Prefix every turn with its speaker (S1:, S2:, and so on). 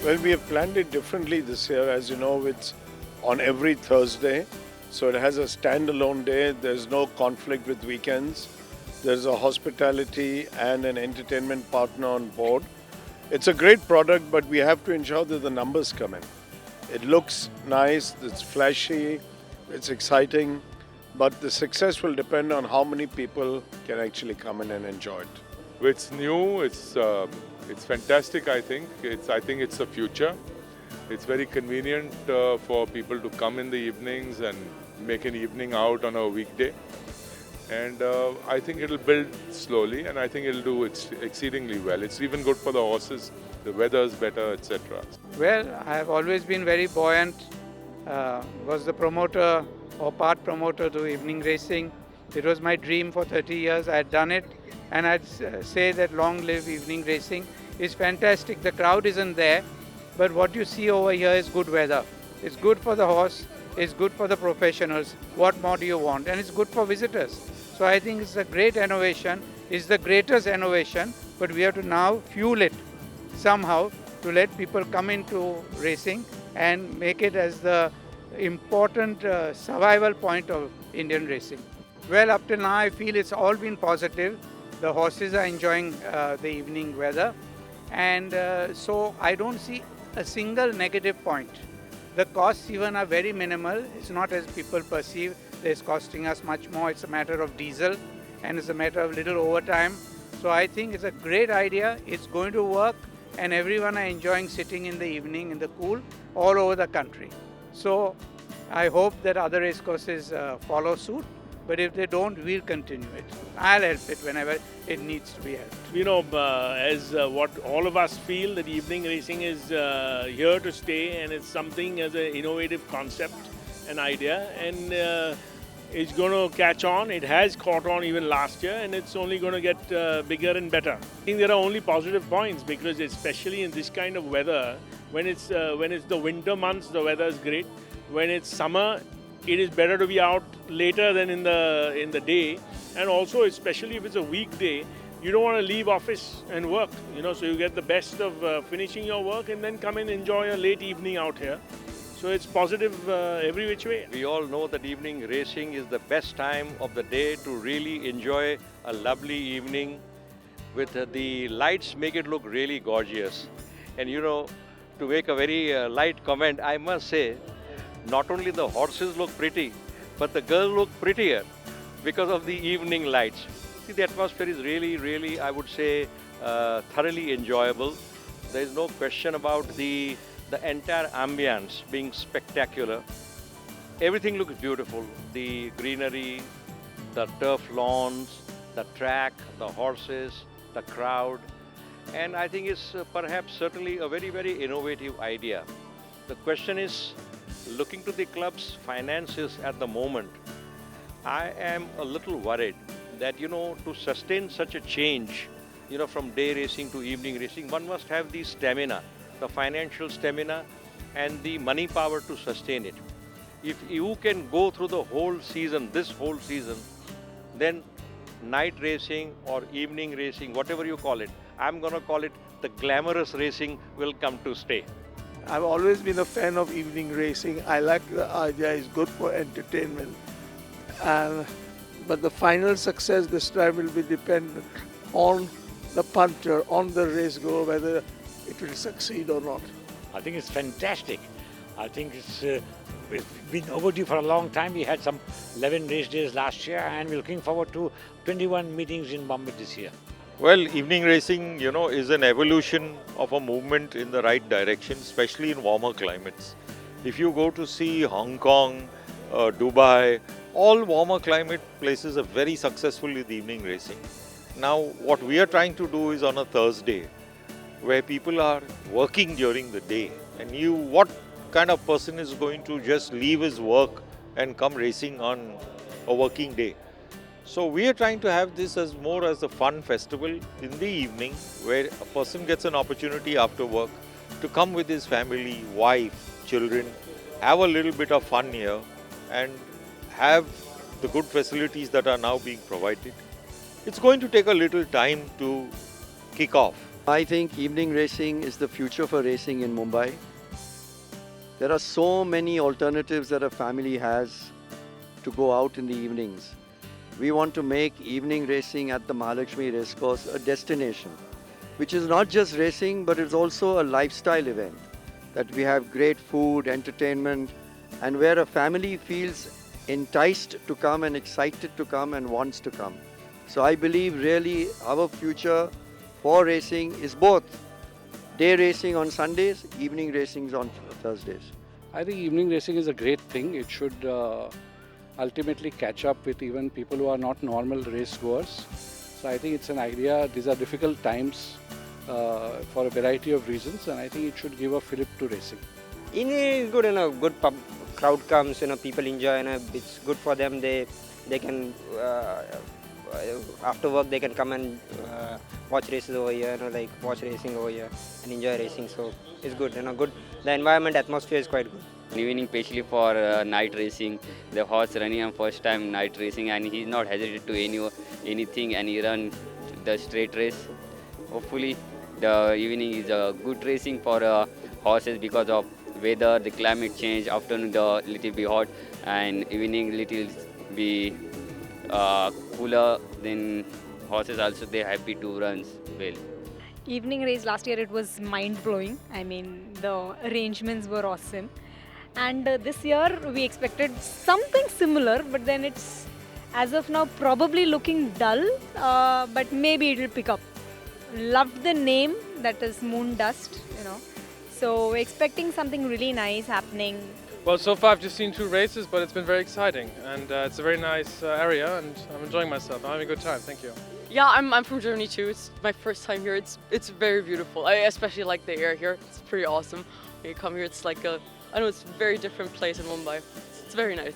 S1: Well, we have planned it differently this year. As you know, it's on every Thursday. So it has a standalone day. There's no conflict with weekends. There's a hospitality and an entertainment partner on board. It's a great product, but we have to ensure that the numbers come in. It looks nice, it's flashy, it's exciting, but the success will depend on how many people can actually come in and enjoy it.
S2: It's new. It's fantastic. I think it's the future. It's very convenient for people to come in the evenings and make an evening out on a weekday. And I think it'll build slowly, and I think it'll do exceedingly well. It's even good for the horses. The weather's better, etc.
S3: Well, I have always been very buoyant. Was the promoter or part promoter to evening racing. It was my dream for 30 years. I had done it, and I'd say that long live evening racing is fantastic. The crowd isn't there, but what you see over here is good weather. It's good for the horse. It's good for the professionals. What more do you want? And it's good for visitors. So I think it's a great innovation. It's the greatest innovation, but we have to now fuel it somehow to let people come into racing and make it as the important survival point of Indian racing. Well, up till now I feel it's all been positive. The horses are enjoying the evening weather, and so I don't see a single negative point. The costs even are very minimal. It's not as people perceive. It's costing us much more. It's a matter of diesel, and it's a matter of little overtime. So I think it's a great idea. It's going to work, and everyone are enjoying sitting in the evening in the cool all over the country. So I hope that other race courses follow suit. But if they don't, we'll continue it. I'll help it whenever it needs to be helped.
S4: As what all of us feel, that evening racing is here to stay, and it's something as an innovative concept, an idea, and it's going to catch on. It has caught on even last year, and it's only going to get bigger and better. I think there are only positive points, because especially in this kind of weather, when it's the winter months, the weather is great. When it's summer, it is better to be out later than in the day, and also especially if it's a weekday, you don't want to leave office and work, so you get the best of finishing your work and then come and enjoy a late evening out here. So it's positive every which way.
S5: We all know that evening racing is the best time of the day to really enjoy a lovely evening with the lights make it look really gorgeous. And to make a very light comment, I must say, not only the horses look pretty, but the girls look prettier because of the evening lights. See, the atmosphere is really, really, I would say, thoroughly enjoyable. There is no question about the entire ambience being spectacular. Everything looks beautiful. The greenery, the turf lawns, the track, the horses, the crowd. And I think it's perhaps certainly a very, very innovative idea. The question is, looking to the club's finances at the moment, I am a little worried that, to sustain such a change, from day racing to evening racing, one must have the stamina, the financial stamina and the money power to sustain it. If you can go through the whole season, this whole season, then night racing or evening racing, whatever you call it, I'm going to call it the glamorous racing will come to stay.
S6: I've always been a fan of evening racing. I like the idea, it's good for entertainment. But the final success this time will be dependent on the punter, on the race go, whether it will succeed or not.
S7: I think it's fantastic. I think it's been overdue for a long time. We had some 11 race days last year, and we're looking forward to 21 meetings in Bombay this year.
S8: Well, evening racing, is an evolution of a movement in the right direction, especially in warmer climates. If you go to see Hong Kong, Dubai, all warmer climate places are very successful with evening racing. Now, what we are trying to do is on a Thursday, where people are working during the day. And what kind of person is going to just leave his work and come racing on a working day? So we are trying to have this as more as a fun festival in the evening, where a person gets an opportunity after work to come with his family, wife, children, have a little bit of fun here and have the good facilities that are now being provided. It's going to take a little time to kick off,
S9: I think evening racing is the future for racing in Mumbai. There are so many alternatives that a family has to go out in the evenings. We want to make evening racing at the Mahalakshmi Racecourse a destination, which is not just racing, but it's also a lifestyle event. That we have great food, entertainment, and where a family feels enticed to come and excited to come and wants to come. So I believe really our future for racing is both day racing on Sundays, evening racing on Thursdays.
S10: I think evening racing is a great thing. It should ultimately catch up with even people who are not normal race goers. So I think it's an idea. These are difficult times for a variety of reasons, and I think it should give a fillip to racing.
S11: Evening is good, good crowd comes, people enjoy, it's good for them. They can after work they can come and watch races over here, like watch racing over here and enjoy racing. So it's good, good. The environment atmosphere is quite good.
S12: Evening, especially for night racing, the horse running on first time night racing, and he's not hesitant to anything, and he run the straight race. Hopefully, the evening is a good racing for horses because of weather, the climate change. Afternoon the little bit hot, and evening little be cooler. Then horses also they happy to run well.
S13: Evening race last year, it was mind-blowing. I mean, the arrangements were awesome. And this year we expected something similar, but then it's as of now probably looking dull, but maybe it will pick up. Loved the name, that is Moon Dust, So expecting something really nice happening.
S14: Well, so far I've just seen 2 races, but it's been very exciting, and it's a very nice area, and I'm enjoying myself. I'm having a good time. Thank you.
S15: Yeah, I'm from Germany too. It's my first time here. It's very beautiful. I especially like the air here. It's pretty awesome. When you come here, it's like I know it's a very different place in Mumbai. It's very nice.